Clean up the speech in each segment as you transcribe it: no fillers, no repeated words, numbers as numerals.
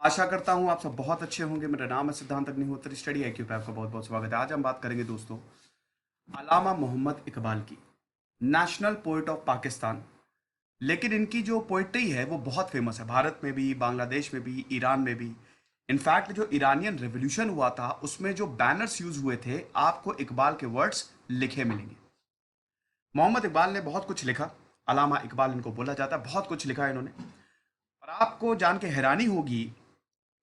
आशा करता हूँ आप सब बहुत अच्छे होंगे। मेरा नाम है सिद्धांत अग्निहोत्री। स्टडी आईक्यू पे आपका बहुत बहुत स्वागत है। आज हम बात करेंगे दोस्तों अलामा मोहम्मद इकबाल की, नेशनल पोएट ऑफ पाकिस्तान। लेकिन इनकी जो पोइट्री है वो बहुत फेमस है, भारत में भी, बांग्लादेश में भी, ईरान में भी। इनफैक्ट जो ईरानियन रेवोल्यूशन हुआ था उसमें जो बैनर्स यूज हुए थे आपको इकबाल के वर्ड्स लिखे मिलेंगे। मोहम्मद इकबाल ने बहुत कुछ लिखा, अलामा इकबाल इनको बोला जाता है, बहुत कुछ लिखा है इन्होंने। और आपको जान के हैरानी होगी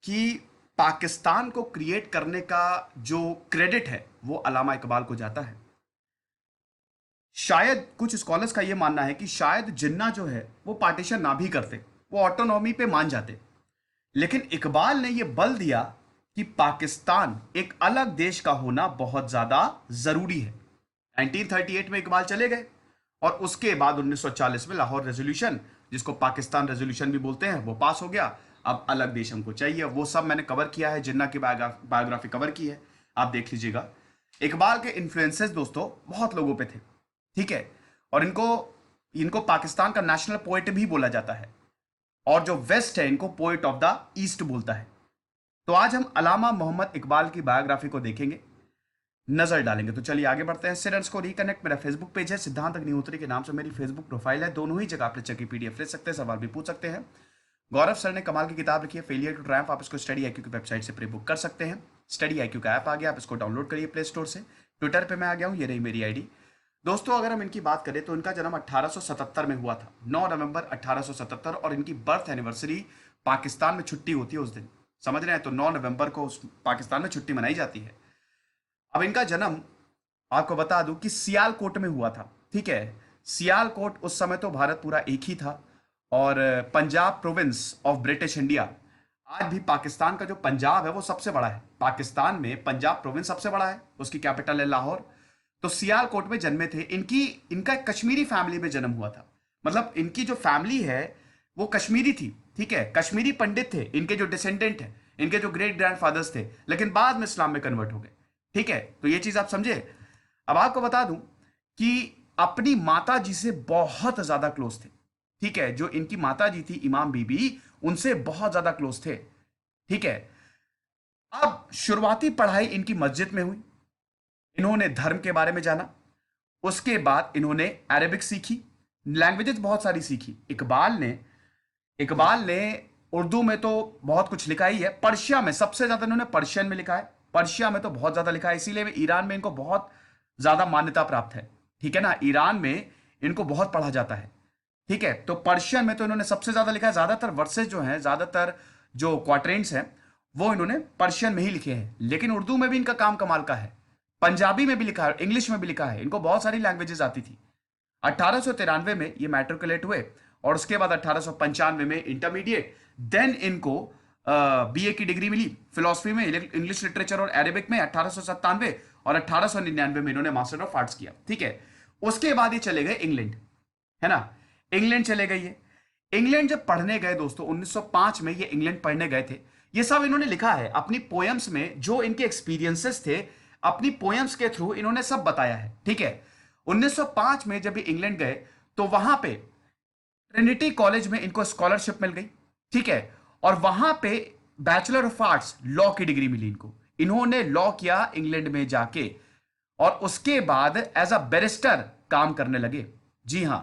कि पाकिस्तान को क्रिएट करने का जो क्रेडिट है वो अलामा इकबाल को जाता है। शायद कुछ स्कॉलर्स का ये मानना है कि शायद जिन्ना जो है वो पार्टीशन ना भी करते, वो ऑटोनॉमी पे मान जाते, लेकिन इकबाल ने ये बल दिया कि पाकिस्तान एक अलग देश का होना बहुत ज्यादा जरूरी है। 1938 में इकबाल चले गए और उसके बाद 1940 में लाहौर रेजोल्यूशन, जिसको पाकिस्तान रेजोल्यूशन भी बोलते हैं, वो पास हो गया। अब अलग देश हमको चाहिए। वो सब मैंने कवर किया है, जिन्ना की बायोग्राफी कवर की है, आप देख लीजिएगा। इकबाल के इन्फ्लुएंसेस दोस्तों बहुत लोगों पे थे, ठीक है। और इनको इनको पाकिस्तान का नेशनल पोएट भी बोला जाता है, और जो वेस्ट है इनको पोएट ऑफ द ईस्ट बोलता है। तो आज हम अलामा मोहम्मद इकबाल की बायोग्राफी को देखेंगे, नजर डालेंगे। तो चलिए आगे बढ़ते हैं। स्टूडेंट्स को रिकनेक्ट, मेरा फेसबुक पेज है, सिद्धांत अग्निहोत्री के नाम से मेरी फेसबुक प्रोफाइल है। दोनों ही जगह आप लेक्चर की पीडीएफ ले सकते हैं, सवाल भी पूछ सकते हैं। गौरव सर ने कमाल की किताब लिखी है, फेलियर टू ट्रायम्फ। आप इसको स्टडी आईक्यू की वेबसाइट से प्री बुक कर सकते हैं। स्टडी आईक्यू का ऐप आ गया, आप इसको डाउनलोड करिए प्ले स्टोर से। ट्विटर पे मैं आ गया हूँ, ये रही मेरी आईडी। दोस्तों अगर हम इनकी बात करें तो इनका जन्म 1877 में हुआ था, 9 नवंबर 1877। और इनकी बर्थ एनिवर्सरी पाकिस्तान में छुट्टी होती है उस दिन, समझ रहे हैं? तो 9 नवंबर को पाकिस्तान में छुट्टी मनाई जाती है। अब इनका जन्म आपको बता दूं कि सियालकोट में हुआ था, ठीक है। सियालकोट उस समय तो भारत पूरा एक ही था, और Punjab province of British India, आज भी पाकिस्तान का जो पंजाब है वो सबसे बड़ा है। पाकिस्तान में पंजाब प्रोविंस सबसे बड़ा है, उसकी कैपिटल है लाहौर। तो सियालकोट में जन्मे थे। इनका एक कश्मीरी फैमिली में जन्म हुआ था, मतलब इनकी जो फैमिली है वो कश्मीरी थी, ठीक है। कश्मीरी पंडित थे इनके जो डिसेंडेंट है, इनके जो ग्रेट ग्रैंडफादर्स थे, लेकिन बाद में इस्लाम में कन्वर्ट हो गए, ठीक है। तो ये चीज आप समझे। अब आपको बता दूं कि अपनी माता जी से बहुत ज्यादा क्लोज थे, ठीक है। जो इनकी माता जी थी इमाम बीबी, उनसे बहुत ज्यादा क्लोज थे, ठीक है। अब शुरुआती पढ़ाई इनकी मस्जिद में हुई। इन्होंने धर्म के बारे में जाना, उसके बाद इन्होंने अरेबिक सीखी, लैंग्वेजेस बहुत सारी सीखी। इकबाल ने उर्दू में तो बहुत कुछ लिखा ही है, पर्शिया में सबसे ज्यादा इन्होंने पर्शियन में लिखा है, पर्शिया में तो बहुत ज्यादा लिखा है, इसीलिए ईरान में इनको बहुत ज्यादा मान्यता प्राप्त है, ठीक है ना। ईरान में इनको बहुत पढ़ा जाता है, ठीक है। तो पर्शियन में तो इन्होंने सबसे ज्यादा लिखा है, ज्यादातर वर्सेस जो हैं, ज्यादातर जो क्वाट्रेंट्स हैं वो इन्होंने पर्शियन में ही लिखे हैं। लेकिन उर्दू में भी इनका काम कमाल का है, पंजाबी में भी लिखा है, इंग्लिश में भी लिखा है, इनको बहुत सारी लैंग्वेजेस आती थी। 1893 में ये मैट्रिकुलेट हुए, और उसके बाद 1895 में इंटरमीडिएट, देन इनको बीए की डिग्री मिली फिलोसफी में, इंग्लिश लिटरेचर और अरेबिक में 1897, और 1899 में इन्होंने मास्टर ऑफ आर्ट्स किया, ठीक है। उसके बाद ये चले गए इंग्लैंड, है ना। इंग्लैंड चले गए ये। इंग्लैंड जब पढ़ने गए दोस्तों 1905 में ये इंग्लैंड पढ़ने गए थे। ये सब इन्होंने लिखा है अपनी पोएम्स में, जो इनके एक्सपीरियंसेस थे अपनी पोएम्स के थ्रू इन्होंने सब बताया है, ठीक है। 1905 में जब ये इंग्लैंड गए तो वहां पे ट्रिनिटी कॉलेज में इनको स्कॉलरशिप मिल गई, ठीक है। और वहां पे बैचलर ऑफ आर्ट्स लॉ की डिग्री मिली इनको। इन्होंने लॉ किया इंग्लैंड में जाके, और उसके बाद एज अ बैरिस्टर काम करने लगे। जी हां,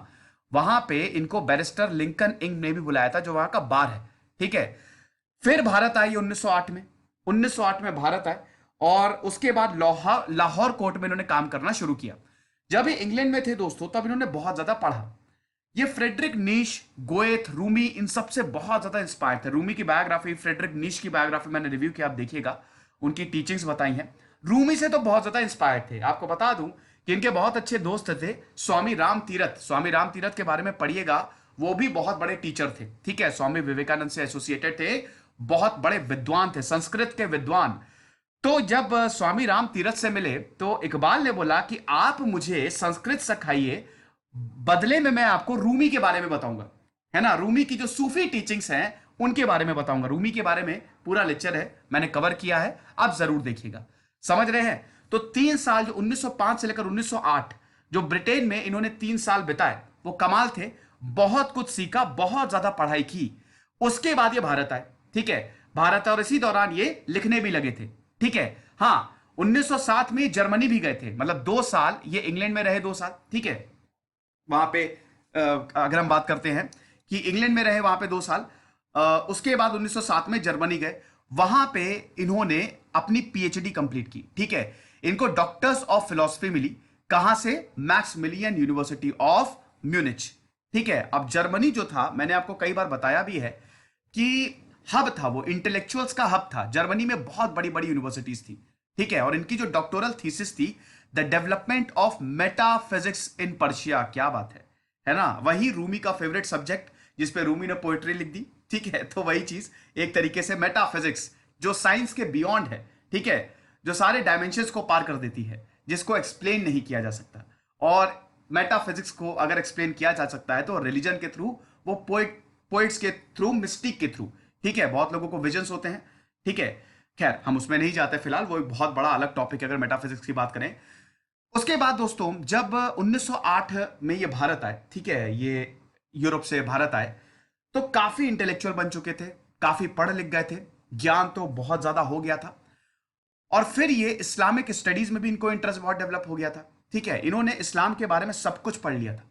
वहां पे इनको बैरिस्टर लिंकन इंग ने भी बुलाया था, जो वहां का बार है, ठीक है। फिर भारत आई 1908 में, 1908 में भारत आए, और उसके बाद लाहौर लाहौर कोर्ट में इन्होंने काम करना शुरू किया। जब ये इंग्लैंड में थे दोस्तों तब इन्होंने बहुत ज्यादा पढ़ा। ये फ्रेडरिक नीश, गोएथ, रूमी, इन सब से बहुत ज्यादा इंस्पायर थे। रूमी की बायोग्राफी, फ्रेडरिक नीश की बायोग्राफी मैंने रिव्यू किया, आप देखिएगा, उनकी टीचिंग्स बताई हैं। रूमी से तो बहुत ज्यादा इंस्पायर थे। आपको बता दूं कि इनके बहुत अच्छे दोस्त थे स्वामी राम तीरथ। स्वामी राम तीरथ के बारे में पढ़िएगा, वो भी बहुत बड़े टीचर थे, ठीक है। स्वामी विवेकानंद से एसोसिएटेड थे, बहुत बड़े विद्वान थे, संस्कृत के विद्वान। तो जब स्वामी राम तीरथ से मिले तो इकबाल ने बोला कि आप मुझे संस्कृत सिखाइए, बदले में मैं आपको रूमी के बारे में बताऊंगा, है ना। रूमी की जो सूफी टीचिंग्स हैं उनके बारे में बताऊंगा। रूमी के बारे में पूरा लेक्चर है, मैंने कवर किया है, आप जरूर देखिएगा, समझ रहे हैं। तो 3 साल, जो 1905 से लेकर 1908 जो ब्रिटेन में इन्होंने 3 साल बिताए, वो कमाल थे। बहुत कुछ सीखा, बहुत ज्यादा पढ़ाई की। उसके बाद ये भारत आए, ठीक है। भारत, और इसी दौरान ये लिखने भी लगे थे। ठीक है, हाँ 1907 में जर्मनी भी गए थे, मतलब 2 साल ये इंग्लैंड में रहे, 2 साल। ठीक है, वहां पे अगर हम बात करते हैं कि इंग्लैंड में रहे वहां पे 2 साल, उसके बाद 1907 में जर्मनी गए, वहां पे इन्होंने अपनी पीएचडी कंप्लीट की। ठीक है, इनको डॉक्टर्स ऑफ फिलोसफी मिली, कहां से? Maximilian university of Munich. ठीक है, अब जर्मनी जो था, मैंने आपको कई बार बताया भी है कि हब था, वो इंटेलेक्चुअल्स का हब था। जर्मनी में बहुत बड़ी बड़ी यूनिवर्सिटीज थी। ठीक है, और इनकी जो डॉक्टोरल थीसिस थी, the development of metaphysics in Persia, क्या बात है ना? वही रूमी का फेवरेट सब्जेक्ट, जिसपे रूमी ने पोएट्री लिख दी। ठीक है, तो वही चीज एक तरीके से मेटाफिजिक्स, जो साइंस के बियॉन्ड है। ठीक है, जो सारे डायमेंशंस को पार कर देती है, जिसको एक्सप्लेन नहीं किया जा सकता। और मेटाफिजिक्स को अगर एक्सप्लेन किया जा सकता है तो रिलीजन के थ्रू, वो पोइट्स के थ्रू, मिस्टिक के थ्रू। ठीक है, बहुत लोगों को विजन्स होते हैं। ठीक है, खैर हम उसमें नहीं जाते फिलहाल, वो एक बहुत बड़ा अलग टॉपिक है अगर मेटाफिजिक्स की बात करें। उसके बाद दोस्तों, जब 1908 में ये भारत आए, ठीक है, ये यूरोप से भारत आए, तो काफी इंटेलेक्चुअल बन चुके थे, काफी पढ़ लिख गए थे, ज्ञान तो बहुत ज्यादा हो गया था। और फिर ये इस्लामिक स्टडीज में भी इनको इंटरेस्ट बहुत डेवलप हो गया था। ठीक है, इन्होंने इस्लाम के बारे में सब कुछ पढ़ लिया था।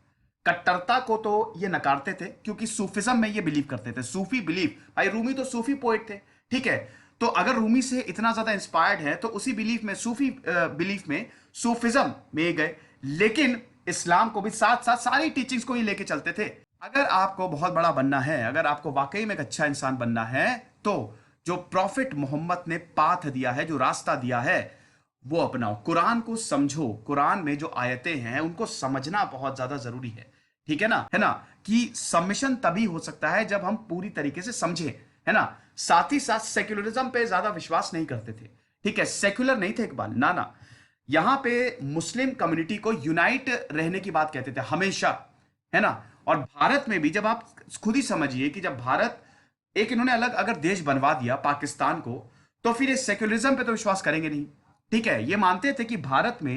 कट्टरता को तो ये नकारते थे, क्योंकि सूफिज्म में ये बिलीव करते थे, सूफी बिलीव। भाई रूमी तो सूफी पोएट थे। ठीक है, तो अगर रूमी से इतना ज्यादा इंस्पायर्ड है तो उसी बिलीफ में, सूफी बिलीफ में, सूफिज्म में गए, लेकिन इस्लाम को भी साथ साथ सारी टीचिंग्स को ही लेके चलते थे। अगर आपको बहुत बड़ा बनना है, अगर आपको वाकई में एक अच्छा इंसान बनना है, तो जो प्रॉफिट मोहम्मद ने पाथ दिया है, जो रास्ता दिया है, वो अपनाओ। कुरान को समझो, कुरान में जो आयतें हैं उनको समझना बहुत ज्यादा जरूरी है। ठीक है ना, कि सबमिशन तभी हो सकता है जब हम पूरी तरीके से समझे, है ना। साथ ही साथ सेक्युलरिज्म पे ज्यादा विश्वास नहीं करते थे। ठीक है, सेक्युलर नहीं थे इकबाल, ना ना। यहां पे मुस्लिम कम्युनिटी को यूनाइट रहने की बात कहते थे हमेशा, है ना। और भारत में भी, जब आप खुद ही समझिए कि जब भारत एक इन्होंने अलग अगर देश बनवा दिया पाकिस्तान को, तो फिर ये सेक्युलरिज्म पे तो विश्वास करेंगे नहीं। ठीक है, ये मानते थे कि भारत में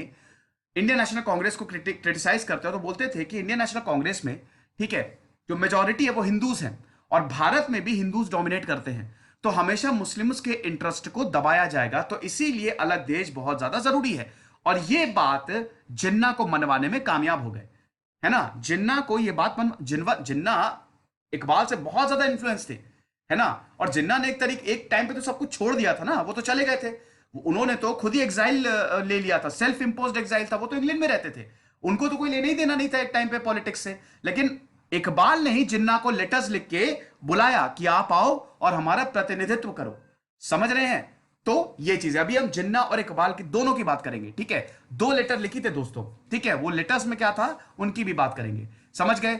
इंडियन नेशनल कांग्रेस को क्रिटिसाइज करते हो तो बोलते थे कि इंडियन नेशनल कांग्रेस में, ठीक है, जो मेजोरिटी है वो हिंदूज हैं, और भारत में भी हिंदूज डोमिनेट करते हैं, तो हमेशा मुस्लिम्स के इंटरेस्ट को दबाया जाएगा, तो इसीलिए अलग देश बहुत ज्यादा जरूरी है। और ये बात जिन्ना को मनवाने में कामयाब हो गए, है ना। जिन्ना को ये बात जिन्ना इकबाल से बहुत ज्यादा इन्फ्लुएंस थे, है ना। और जिन्ना ने एक टाइम पे तो सब कुछ छोड़ दिया था ना, वो तो चले गए थे। उन्होंने तो खुद ही एग्जाइल ले लिया था, सेल्फ इंपोज्ड एग्जाइल था। वो तो इंग्लैंड में रहते थे, उनको तो कोई लेना ही देना नहीं था एक टाइम पे पॉलिटिक्स से। लेकिन इकबाल ने ही जिन्ना को लेटर्स लिख के बुलाया कि आप आओ और हमारा प्रतिनिधित्व करो। समझ रहे हैं? तो ये चीज है। अभी हम जिन्ना और इकबाल की दोनों की बात करेंगे। ठीक है, 2 लेटर लिखी थे दोस्तों। ठीक है, वो लेटर्स में क्या था उनकी भी बात करेंगे। समझ गए?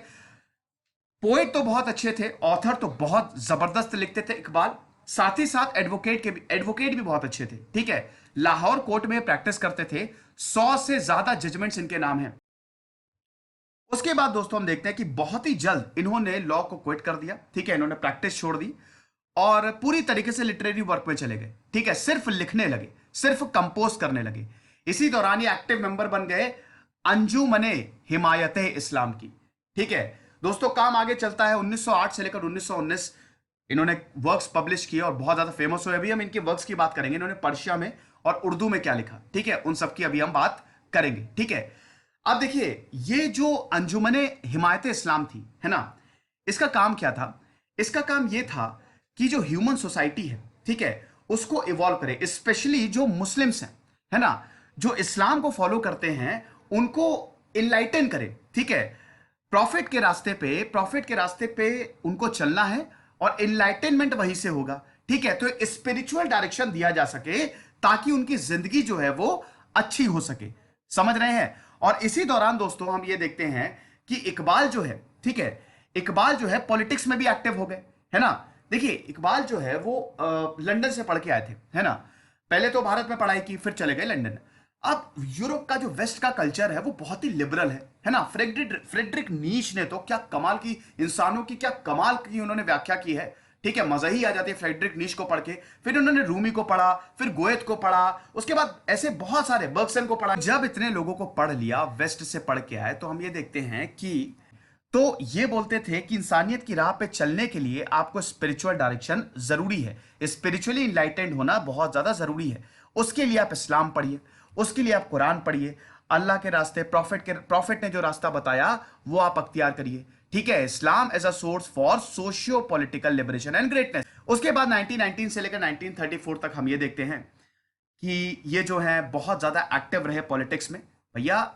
पोएट तो बहुत अच्छे थे, ऑथर तो बहुत जबरदस्त लिखते थे इकबाल, साथ ही साथ एडवोकेट भी बहुत अच्छे थे। ठीक है, लाहौर कोर्ट में प्रैक्टिस करते थे, 100 से ज्यादा जजमेंट्स इनके नाम हैं। उसके बाद दोस्तों हम देखते हैं कि बहुत ही जल्द इन्होंने लॉ को क्विट कर दिया। ठीक है, इन्होंने प्रैक्टिस छोड़ दी और पूरी तरीके से लिटरेरी वर्क में चले गए। ठीक है, सिर्फ लिखने लगे, सिर्फ कंपोज करने लगे। इसी दौरान ये एक्टिव मेंबर बन गए अंजुमने हिमायते इस्लाम की। ठीक है दोस्तों, काम आगे चलता है। 1908 से लेकर 1919 इन्होंने वर्क्स पब्लिश किए और बहुत ज्यादा फेमस हुए। अभी हम इनके वर्क्स की बात करेंगे, इन्होंने पर्शिया में और उर्दू में क्या लिखा। ठीक है, उन सब की अभी हम बात करेंगे। ठीक है, अब देखिए, ये जो अंजुमने हिमायत इस्लाम थी, है ना, इसका काम क्या था? इसका काम ये था कि जो ह्यूमन सोसाइटी है, ठीक है, उसको इवॉल्व करे, स्पेशली जो मुस्लिम्स हैं, है ना, जो इस्लाम को फॉलो करते हैं, उनको इनलाइटन करे। ठीक है, प्रॉफिट के रास्ते पे उनको चलना है और इनलाइटनमेंट वहीं से होगा। ठीक है, तो स्पिरिचुअल डायरेक्शन दिया जा सके ताकि उनकी जिंदगी जो है वो अच्छी हो सके। समझ रहे हैं? और इसी दौरान दोस्तों हम ये देखते हैं कि इकबाल जो है, ठीक है, इकबाल जो है पॉलिटिक्स में भी एक्टिव हो गए, है ना। देखिए, इकबाल जो है वो लंदन से पढ़ के आए थे, है ना। पहले तो भारत में पढ़ाई की, फिर चले गए लंदन। अब यूरोप का जो वेस्ट का कल्चर है वो बहुत ही लिबरल है ना। फ्रेडरिक नीश ने तो क्या कमाल की, इंसानों की क्या कमाल की उन्होंने व्याख्या की है। ठीक है, मजा ही आ जाती है फ्रेडरिक नीश को पढ़ के। फिर उन्होंने रूमी को पढ़ा, फिर गोएथ को पढ़ा, उसके बाद ऐसे बहुत सारे, बर्गसन को पढ़ा। जब इतने लोगों को पढ़ लिया, वेस्ट से पढ़ के आए, तो हम ये देखते हैं कि तो ये बोलते थे कि इंसानियत की राह पे चलने के लिए आपको स्पिरिचुअल डायरेक्शन जरूरी है, स्पिरिचुअली इनलाइटेंड होना बहुत ज्यादा जरूरी है। उसके लिए आप इस्लाम पढ़िए, उसके लिए आप कुरान पढ़िए, अल्लाह के रास्ते, प्रॉफिट ने जो रास्ता बताया वो आप अख्तियार करिए। ठीक है, Islam as a source for socio political liberation and greatness. उसके बाद 1919 से लेकर 1934 तक हम ये देखते हैं कि ये जो है बहुत ज्यादा एक्टिव रहे पॉलिटिक्स में। भैया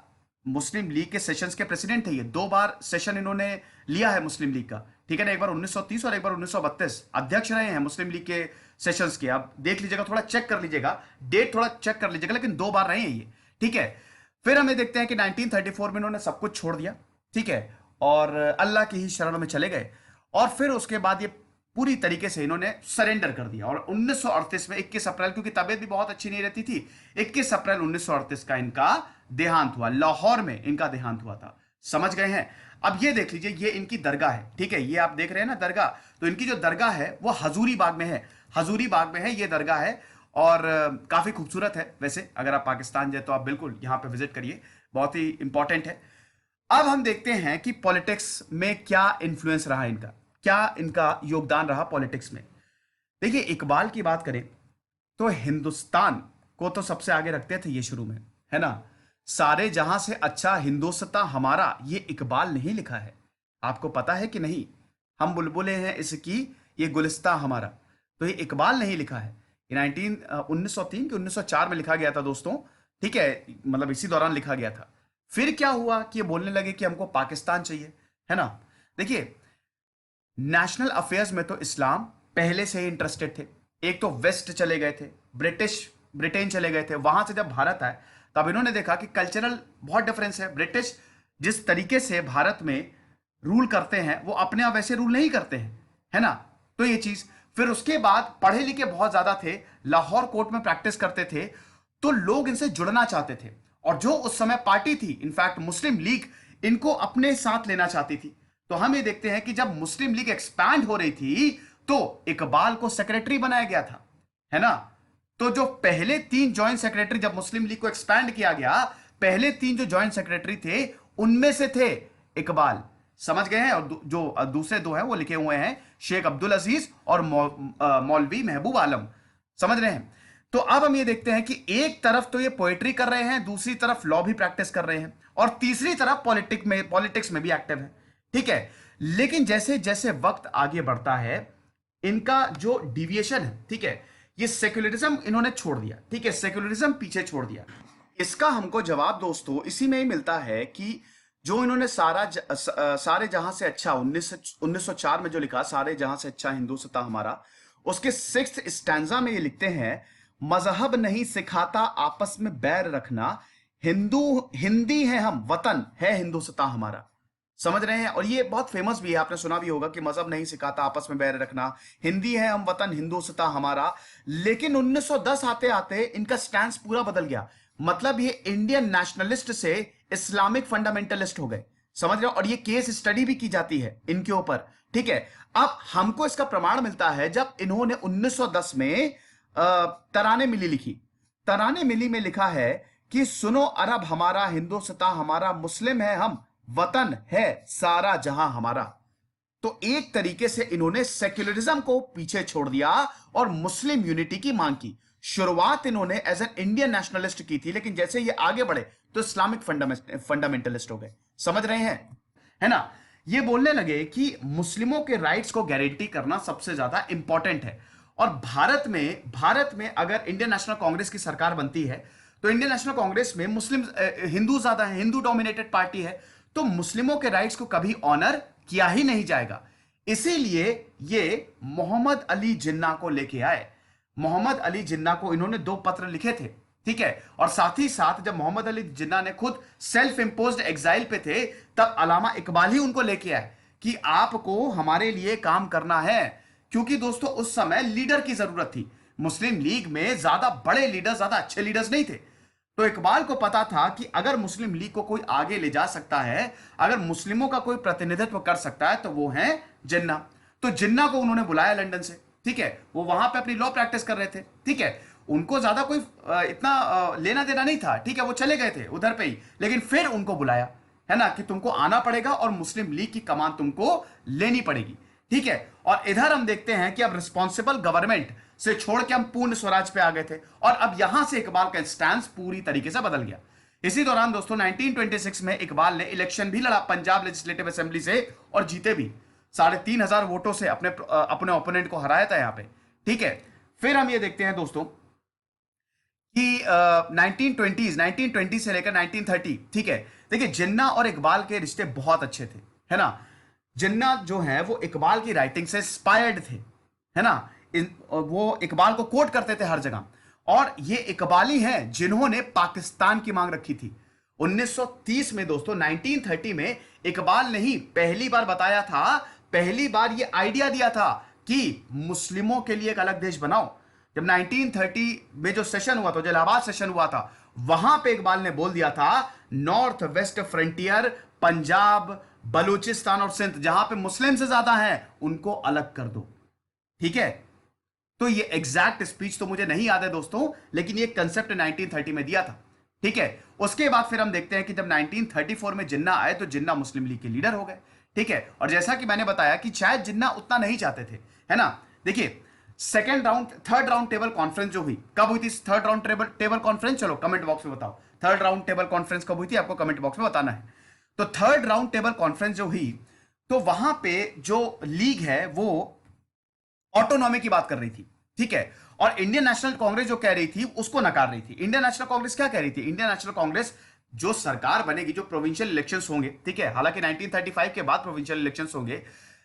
मुस्लिम लीग के सेशंस के प्रेसिडेंट थे ये, 2 बार सेशन इन्होंने लिया है मुस्लिम लीग का। ठीक है ना, एक बार 1930 और एक बार 1932 अध्यक्ष रहे हैं मुस्लिम लीग के सेशंस के। आप देख लीजिएगा, थोड़ा चेक कर लीजिएगा, डेट थोड़ा चेक कर लीजिएगा, लेकिन 2 बार रहे हैं ये। ठीक है, फिर हमें देखते हैं कि 1934 में इन्होंने सब कुछ छोड़ दिया। ठीक है, और अल्लाह की ही शरण में चले गए, और फिर उसके बाद ये पूरी तरीके से इन्होंने सरेंडर कर दिया। और 1938 में 21 अप्रैल, क्योंकि तबीयत भी बहुत अच्छी नहीं रहती थी, 21 अप्रैल 1938 का इनका देहांत हुआ, लाहौर में इनका देहांत हुआ था। समझ गए हैं? अब ये देख लीजिए, ये इनकी दरगाह है। ठीक है, ये आप देख रहे हैं ना दरगाह, तो इनकी जो दरगाह है वो हजूरी बाग में है, हजूरी बाग में है ये दरगाह है। और काफी खूबसूरत है वैसे, अगर आप पाकिस्तान जाए तो आप बिल्कुल यहां पे विजिट करिए, बहुत ही इंपॉर्टेंट है। अब हम देखते हैं कि पॉलिटिक्स में क्या इन्फ्लुएंस रहा इनका, क्या इनका योगदान रहा पॉलिटिक्स में। देखिए, इकबाल की बात करें तो हिंदुस्तान को तो सबसे आगे रखते थे ये शुरू में, है ना। सारे जहां से अच्छा हिंदुस्तान हमारा, ये इकबाल नहीं लिखा है, आपको पता है कि नहीं। हम बुलबुलें हैं इसकी, ये गुलिस्तां हमारा, तो ये इकबाल नहीं लिखा है। ये 1903 के 1904 में लिखा गया था दोस्तों। ठीक है, मतलब इसी दौरान लिखा गया था। फिर क्या हुआ कि ये बोलने लगे कि हमको पाकिस्तान चाहिए, है ना। देखिए, नेशनल अफेयर्स में तो इस्लाम पहले से ही इंटरेस्टेड थे। एक तो वेस्ट चले गए थे, ब्रिटेन चले गए थे, वहां से जब भारत आए तब इन्होंने देखा कि कल्चरल बहुत डिफरेंस है। ब्रिटिश जिस तरीके से भारत में रूल करते हैं वो अपने आप वैसे रूल नहीं करते हैं, है ना। तो ये चीज, फिर उसके बाद पढ़े लिखे बहुत ज्यादा थे, लाहौर कोर्ट में प्रैक्टिस करते थे, तो लोग इनसे जुड़ना चाहते थे। और जो उस समय पार्टी थी, इनफैक्ट मुस्लिम लीग, इनको अपने साथ लेना चाहती थी। तो हम ये देखते हैं कि जब मुस्लिम लीग एक्सपैंड हो रही थी तो इकबाल को सेक्रेटरी बनाया गया था, है ना। तो जो पहले 3 ज्वाइंट सेक्रेटरी, जब मुस्लिम लीग को एक्सपैंड किया गया, पहले 3 जो ज्वाइंट सेक्रेटरी थे उनमें से थे इकबाल। समझ गए हैं? और जो दूसरे 2 हैं वो लिखे हुए हैं, शेख अब्दुल अजीज और मौलवी महबूब आलम। समझ रहे हैं? तो अब हम ये देखते हैं कि एक तरफ तो ये पोएट्री कर रहे हैं, दूसरी तरफ लॉ भी प्रैक्टिस कर रहे हैं, और तीसरी तरफ पॉलिटिक्स में भी एक्टिव है। ठीक है, लेकिन जैसे जैसे वक्त आगे बढ़ता है, इनका जो डिविएशन है, ठीक है, ये सेक्युलरिज्म इन्होंने छोड़ दिया। ठीक है, सेक्युलरिज्म पीछे छोड़ दिया। इसका हमको जवाब दोस्तों इसी में ही मिलता है कि जो इन्होंने सारे जहां से अच्छा 1904 में जो लिखा, सारे जहां से अच्छा हिंदुस्तान हमारा, उसके 6th स्टैंजा में ये लिखते हैं, मजहब नहीं सिखाता आपस में बैर रखना, हिंदी है हम, वतन है हिंदुस्तान हमारा। समझ रहे हैं? और ये बहुत फेमस भी है, आपने सुना भी होगा कि मजहब नहीं सिखाता आपस में बैर रखना, हिंदी है हम, वतन हिंदुस्तान हमारा। लेकिन 1910 आते आते इनका स्टैंड पूरा बदल गया। मतलब ये इंडियन नेशनलिस्ट से इस्लामिक फंडामेंटलिस्ट हो गए। समझ रहे हो? और ये केस स्टडी भी की जाती है इनके ऊपर। ठीक है, अब हमको इसका प्रमाण मिलता है जब इन्होंने 1910 में तराने मिली लिखी। तराने मिली में लिखा है कि सुनो अरब हमारा, हिंदुस्तान हमारा, मुस्लिम है हम, वतन है सारा जहां हमारा। तो एक तरीके से इन्होंने सेक्युलरिज्म को पीछे छोड़ दिया और मुस्लिम यूनिटी की मांग की। शुरुआत इन्होंने एज एन इंडियन नेशनलिस्ट की थी, लेकिन जैसे ये आगे बढ़े तो इस्लामिक फंडामेंटलिस्ट हो गए। समझ रहे हैं? है ना। ये बोलने लगे कि मुस्लिमों के राइट्स को गारंटी करना सबसे ज्यादा इंपॉर्टेंट है। और भारत में अगर इंडियन नेशनल कांग्रेस की सरकार बनती है तो इंडियन नेशनल कांग्रेस में मुस्लिम हिंदू ज्यादा है, हिंदू डोमिनेटेड पार्टी है, तो मुस्लिमों के राइट्स को कभी ऑनर किया ही नहीं जाएगा। इसीलिए ये मोहम्मद अली जिन्ना को लेके आए। मोहम्मद अली जिन्ना को इन्होंने 2 पत्र लिखे थे। ठीक है, और साथ ही साथ जब मोहम्मद अली जिन्ना ने खुद सेल्फ इंपोज्ड एग्जाइल पे थे, तब अलामा इकबाल ही उनको लेके आए कि आपको हमारे लिए काम करना है। क्योंकि दोस्तों उस समय लीडर की जरूरत थी। मुस्लिम लीग में ज्यादा बड़े लीडर, ज्यादा अच्छे लीडर्स नहीं थे। तो इकबाल को पता था कि अगर मुस्लिम लीग को कोई आगे ले जा सकता है, अगर मुस्लिमों का कोई प्रतिनिधित्व कर सकता है, तो वो है जिन्ना। तो जिन्ना को उन्होंने बुलाया लंदन से। ठीक है, वो वहां पे अपनी लॉ प्रैक्टिस कर रहे थे। ठीक है, उनको ज्यादा कोई इतना लेना देना नहीं था। ठीक है, वो चले गए थे उधर पे ही, लेकिन फिर उनको बुलाया। है ना, कि तुमको आना पड़ेगा और मुस्लिम लीग की कमान तुमको लेनी पड़ेगी, ठीक है। और इधर हम देखते हैं कि अब रिस्पॉन्सिबल गवर्नमेंट से छोड़ के हम पूर्ण स्वराज पे आ गए थे, और अब यहां से इकबाल का स्टैंड पूरी तरीके से बदल गया। इसी दौरान दोस्तों 1926 में इकबाल ने इलेक्शन भी लड़ा पंजाब लेजिस्लेटिव असेंबली से, और जीते भी 3,500 वोटों से अपने ओपोनेंट को हराया था यहां पे, ठीक है। फिर हम ये देखते हैं दोस्तों कि 1920 से लेकर 1930, ठीक है। देखिए जिन्ना और इकबाल के रिश्ते बहुत अच्छे थे, है ना। जिन्ना जो है वो इकबाल की राइटिंग से इंस्पायर्ड थे, है ना। वो इकबाल को कोट करते थे हर जगह, और ये इकबाली हैं जिन्होंने पाकिस्तान की मांग रखी थी 1930 में दोस्तों। 1930 में इकबाल ने ही पहली बार बताया था, पहली बार ये आइडिया दिया था कि मुस्लिमों के लिए एक अलग देश बनाओ। जब 1930 में जो सेशन हुआ था, जो इलाहाबाद सेशन हुआ था, वहां पे इकबाल ने बोल दिया था north West frontier, Punjab, Balochistan और सिंध, जहां पे मुस्लिम से ज्यादा हैं उनको अलग कर दो, ठीक है। तो ये एग्जैक्ट स्पीच तो मुझे नहीं याद है दोस्तों, लेकिन ये कंसेप्ट 1930 में दिया था, ठीक है। उसके बाद फिर हम देखते हैं कि जब 1934 में जिन्ना आए तो जिन्ना मुस्लिम लीग के लीडर हो गए, ठीक है। और जैसा कि मैंने बताया कि शायद जिन्ना उतना नहीं चाहते थे, है ना। देखिए थर्ड राउंड टेबल कॉन्फ्रेंस जो हुई, कब हुई थी थर्ड राउंड टेबल कॉन्फ्रेंस? चलो कमेंट बॉक्स में बताओ, थर्ड राउंड टेबल कॉन्फ्रेंस कब हुई थी, आपको कमेंट बॉक्स में बताना है। तो थर्ड राउंड टेबल कॉन्फ्रेंस जो हुई, तो वहां पे जो लीग है वो ऑटोनॉमी की बात कर रही थी, ठीक है। और इंडियन नेशनल कांग्रेस जो कह रही थी उसको नकार रही थी। इंडियन नेशनल कांग्रेस क्या कह रही थी? इंडियन नेशनल कांग्रेस जो सरकार बनेगी, जो प्रोविंशियल इलेक्शंस होंगे, ठीक है, हालांकि 1935 के बाद प्रोविंशियल इलेक्शंस होंगे,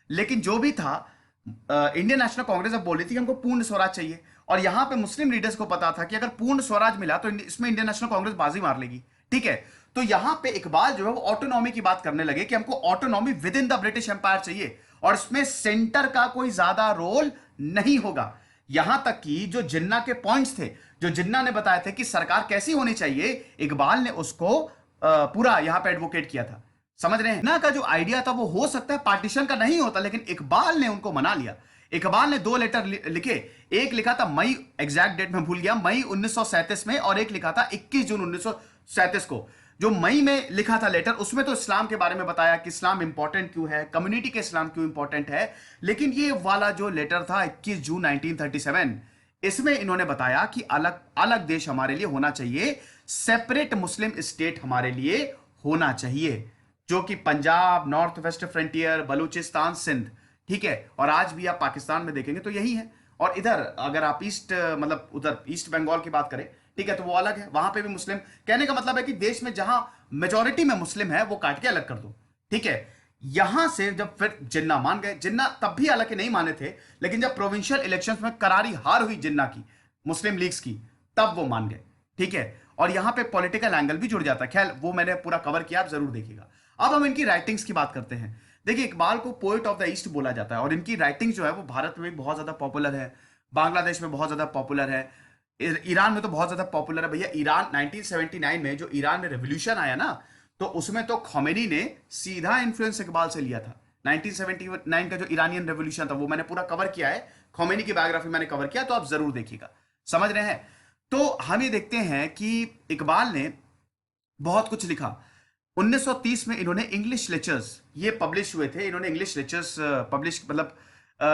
लेकिन जो भी था इंडियन नेशनल कांग्रेस अब बोल रही थी कि हमको पूर्ण स्वराज चाहिए। और यहां पे मुस्लिम लीडर्स को पता था कि अगर पूर्ण स्वराज मिला तो इसमें इंडियन नेशनल कांग्रेस बाजी मार लेगी, ठीक है। तो यहां पे इकबाल जो है वो ऑटोनॉमी की बात करने लगे कि हमको autonomy within the British empire चाहिए, और इसमें सेंटर का कोई ज्यादा रोल नहीं होगा। यहां तक कि जो जिन्ना के पॉइंट्स थे, जो जिन्ना ने बताए थे कि सरकार कैसी होनी चाहिए, इकबाल ने उसको पूरा यहां पे एडवोकेट किया था। समझ रहे हैं ना, का जो आइडिया था वो हो सकता है पार्टीशन का नहीं होता, लेकिन इकबाल ने उनको मना लिया। इकबाल ने 2 लेटर लिखे, एक लिखा था मई, एग्जैक्ट डेट में भूल गया, मई 1937 में, और एक लिखा था 21 जून 1937 को। जो मई में लिखा था लेटर, उसमें तो इस्लाम के बारे में बताया कि इस्लाम इंपॉर्टेंट क्यों है, कम्युनिटी के इस्लाम क्यों इंपॉर्टेंट है। लेकिन ये वाला जो लेटर था 21 जून 1937, इसमें इन्होंने बताया कि अलग अलग देश हमारे लिए होना चाहिए, सेपरेट मुस्लिम स्टेट हमारे लिए होना चाहिए, जो कि Punjab, North West Frontier, Baluchistan, Sindh, ठीक है। और आज भी आप पाकिस्तान में देखेंगे तो यही है। और इधर अगर आप ईस्ट, मतलब उधर ईस्ट बंगाल की बात करें, ठीक है, तो वो अलग है, वहां पे भी मुस्लिम। कहने का मतलब है कि देश में जहां मेजोरिटी में मुस्लिम है वो काट के अलग कर दो, ठीक है। यहां से जब फिर जिन्ना मान गए, जिन्ना तब भी हालांकि नहीं माने थे, लेकिन जब प्रोविंशियल इलेक्शंस में करारी हार हुई जिन्ना की, मुस्लिम लीग्स की, तब वो मान गए, ठीक है। और यहां पे पॉलिटिकल एंगल भी जुड़ जाता है, खैर वो मैंने पूरा कवर किया, आप जरूर देखिएगा। अब हम इनकी राइटिंग्स की बात करते हैं। देखिए इकबाल को पोएट ऑफ द ईस्ट बोला जाता है, और इनकी राइटिंग जो है वो भारत में बहुत ज्यादा पॉपुलर है, बांग्लादेश में बहुत ज्यादा पॉपुलर है, ईरान में तो बहुत ज्यादा पॉपुलर है भैया। ईरान 1979 में जो ईरान में रेवोल्यूशन आया ना, तो उसमें तो खोमेनी ने सीधा इन्फ्लुएंस इकबाल से लिया था। 1979 का जो ईरानियन रेवोल्यूशन था वो मैंने पूरा कवर किया है, खोमेनी की बायोग्राफी मैंने कवर किया, तो आप जरूर देखिएगा। समझ रहे हैं? तो हम ये देखते हैं कि इकबाल ने बहुत कुछ लिखा। 1930 में इन्होंने इंग्लिश लेक्चर्स ये पब्लिश हुए थे, इन्होंने इंग्लिश लेक्चर्स पब्लिश, मतलब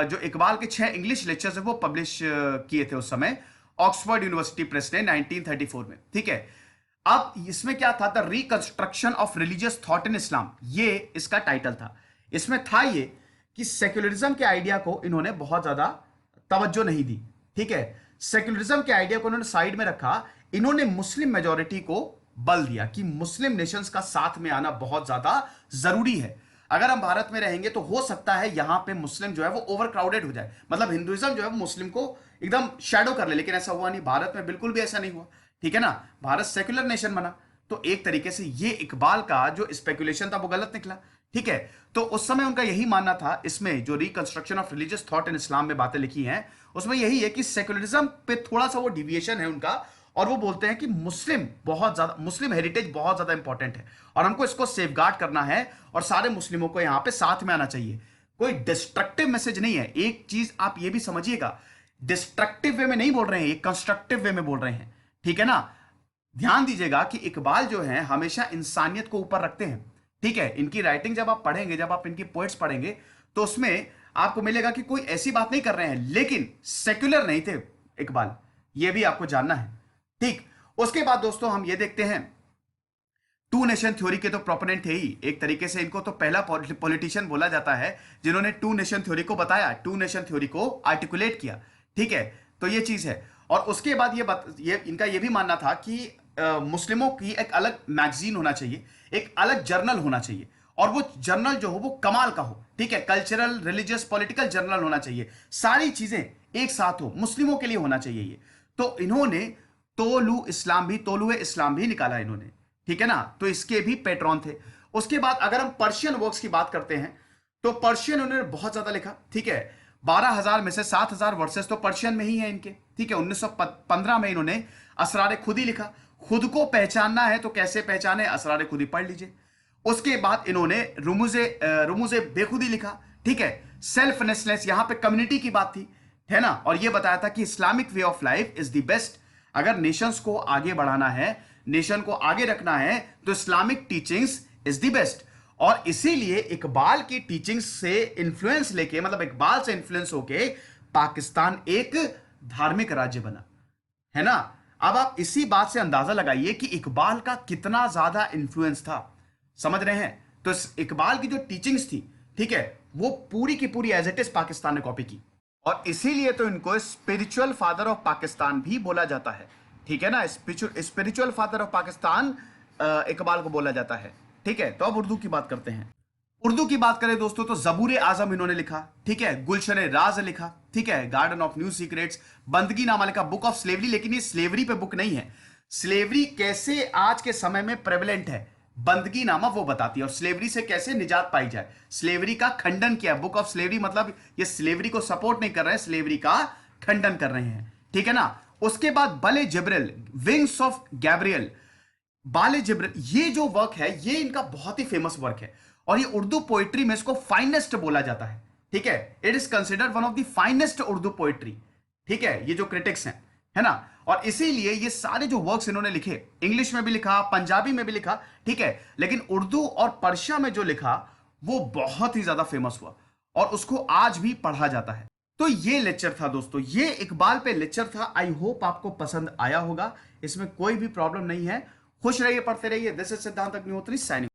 जो इकबाल के 6 इंग्लिश लेक्चर्स है वो पब्लिश किए थे उस समय ऑक्सफोर्ड यूनिवर्सिटी प्रेस ने 1934 में, ठीक है। अब इसमें क्या था? The reconstruction of religious thought in Islam, ये इसका टाइटल था। इसमें था ये कि सेक्युलरिज्म के आइडिया को इन्होंने बहुत ज्यादा तवज्जो नहीं दी, ठीक है। सेक्युलरिज्म के आइडिया को इन्होंने साइड में रखा, इन्होंने मुस्लिम मेजोरिटी को बल दिया कि मुस्लिम नेशंस का साथ में आना बहुत ज्यादा जरूरी है। अगर हम भारत में रहेंगे तो हो सकता है यहां पे मुस्लिम जो है वो ओवर क्राउडेड हो जाए, मतलब हिंदुइज्म जो है वो मुस्लिम को एकदम शैडो कर ले, लेकिन ऐसा हुआ नहीं, भारत में बिल्कुल भी ऐसा नहीं हुआ, ठीक है ना। भारत सेक्युलर नेशन बना, तो एक तरीके से ये इकबाल का जो स्पेकुलेशन था वो गलत निकला, ठीक है। तो उस समय उनका यही मानना था, इसमें जो reconstruction of religious thought in Islam में बातें लिखी हैं उसमें यही है कि सेक्युलरिज्म पे थोड़ा सा वो डिविएशन है उनका, और वो बोलते हैं कि मुस्लिम बहुत ज्यादा, मुस्लिम हेरिटेज बहुत ज्यादा इंपॉर्टेंट है और हमको इसको सेफगार्ड करना है और सारे मुस्लिमों को यहां पे साथ में आना चाहिए। कोई डिस्ट्रक्टिव मैसेज नहीं है। एक चीज आप ये भी समझिएगा, डिस्ट्रक्टिव वे में नहीं बोल रहे हैं, ये कंस्ट्रक्टिव वे में बोल रहे हैं, ठीक है ना। ध्यान दीजिएगा कि इकबाल जो है हमेशा इंसानियत को ऊपर रखते हैं, ठीक है, इनकी राइटिंग जब आप पढ़ेंगे, जब आप इनकी पोएट्स पढ़ेंगे, तो उसमें आपको मिलेगा कि कोई ऐसी बात नहीं कर रहे हैं, लेकिन सेक्युलर नहीं थे इकबाल, ये भी आपको जानना है। ठीक, उसके बाद दोस्तों हम ये देखते हैं, टू नेशन थ्योरी के तो प्रोपोनेंट थे ही, एक तरीके से इनको तो पहला पॉलिटिशियन बोला जाता है जिन्होंने टू नेशन थ्योरी को बताया, टू नेशन थ्योरी को आर्टिकुलेट किया। ठीक है, तो ये चीज है। और उसके बाद ये इनका ये भी मानना था कि मुस्लिमों की एक अलग मैगजीन होना चाहिए, एक अलग जर्नल होना चाहिए, और वो जर्नल जो हो वो कमाल का हो। ठीक है, कल्चरल, रिलीजियस, पॉलिटिकल जर्नल होना चाहिए, सारी चीजें एक साथ हो, मुस्लिमों के लिए होना चाहिए ये। तो इन्होंने तोलुए इस्लाम भी निकाला इन्होंने। ठीक है ना, तो इसके भी पैट्रॉन थे। उसके बाद अगर हम पर्शियन वर्क्स की बात करते हैं, तो पर्शियन उन्होंने बहुत ज्यादा लिखा। ठीक है, 12,000 में से 7,000 वर्सेस तो पर्शियन में ही है इनके। ठीक है, 1915 में इन्होंने असरार खुद ही लिखा। खुद को पहचानना है तो कैसे पहचाने, असरार खुद ही पढ़ लीजिए। उसके बाद इन्होंने रुमुजे बेखुदी लिखा। ठीक है, सेल्फनेसनेस, यहां पे कम्युनिटी की बात थी, है ना, और यह बताया था कि Islamic way of life is the best. अगर नेशंस को आगे बढ़ाना है, नेशन को आगे रखना है, तो Islamic teachings is the best. और इसीलिए इकबाल की टीचिंग्स से इन्फ्लुएंस लेके, मतलब इकबाल से इन्फ्लुएंस होके पाकिस्तान एक धार्मिक राज्य बना, है ना। अब आप इसी बात से अंदाजा लगाइए कि इकबाल का कितना ज्यादा इन्फ्लुएंस था, समझ रहे हैं। तो इकबाल की जो टीचिंग्स थी, ठीक है, वो पूरी की पूरी एज इट इज पाकिस्तान ने कॉपी की, और इसीलिए तो इनको स्पिरिचुअल फादर ऑफ पाकिस्तान भी बोला जाता है। ठीक है ना, spiritual father of Pakistan Iqbal को बोला जाता है। ठीक है, तो अब उर्दू की बात करते हैं। उर्दू की बात करें दोस्तों, तो जबूर आजम इन्होंने लिखा। ठीक है, गुलशन राज लिखा। ठीक है, गार्डन ऑफ न्यू सीक्रेट्स, बंदगी नामा लिखा, बुक ऑफ स्लेवरी। लेकिन ये स्लेवरी पे बुक नहीं है, स्लेवरी कैसे आज के समय में प्रेवलेंट है, बंदगी नामा वो बताती है, और स्लेवरी से कैसे निजात पाई जाए, स्लेवरी का खंडन किया। बुक ऑफ स्लेवरी मतलब ये स्लेवरी को सपोर्ट नहीं कर रहे हैं, स्लेवरी का खंडन कर रहे हैं। ठीक है ना। उसके बाद बाले जिब्रिल, विंग्स ऑफ गैब्रियल, बाले जिब्रिल, ये जो वर्क है ये इनका बहुत ही फेमस वर्क है, और ये उर्दू पोइट्री में इसको फाइनेस्ट बोला जाता है। ठीक है, it is considered one of the finest Urdu poetry. ठीक है, ये जो क्रिटिक्स हैं, है ना, और इसीलिए ये सारे जो वर्क्स इन्होंने लिखे, इंग्लिश में भी लिखा, पंजाबी में भी लिखा। ठीक है, लेकिन उर्दू और पर्शिया में जो लिखा वो बहुत ही ज्यादा फेमस हुआ, और उसको आज भी पढ़ा जाता है। तो ये लेक्चर था दोस्तों, ये इकबाल पे लेक्चर था। आई होप आपको पसंद आया होगा, इसमें कोई भी प्रॉब्लम नहीं है। खुश रहिए, पढ़ते रहिए। दिस इज सिद्धांत अग्निहोत्री साइनिंग।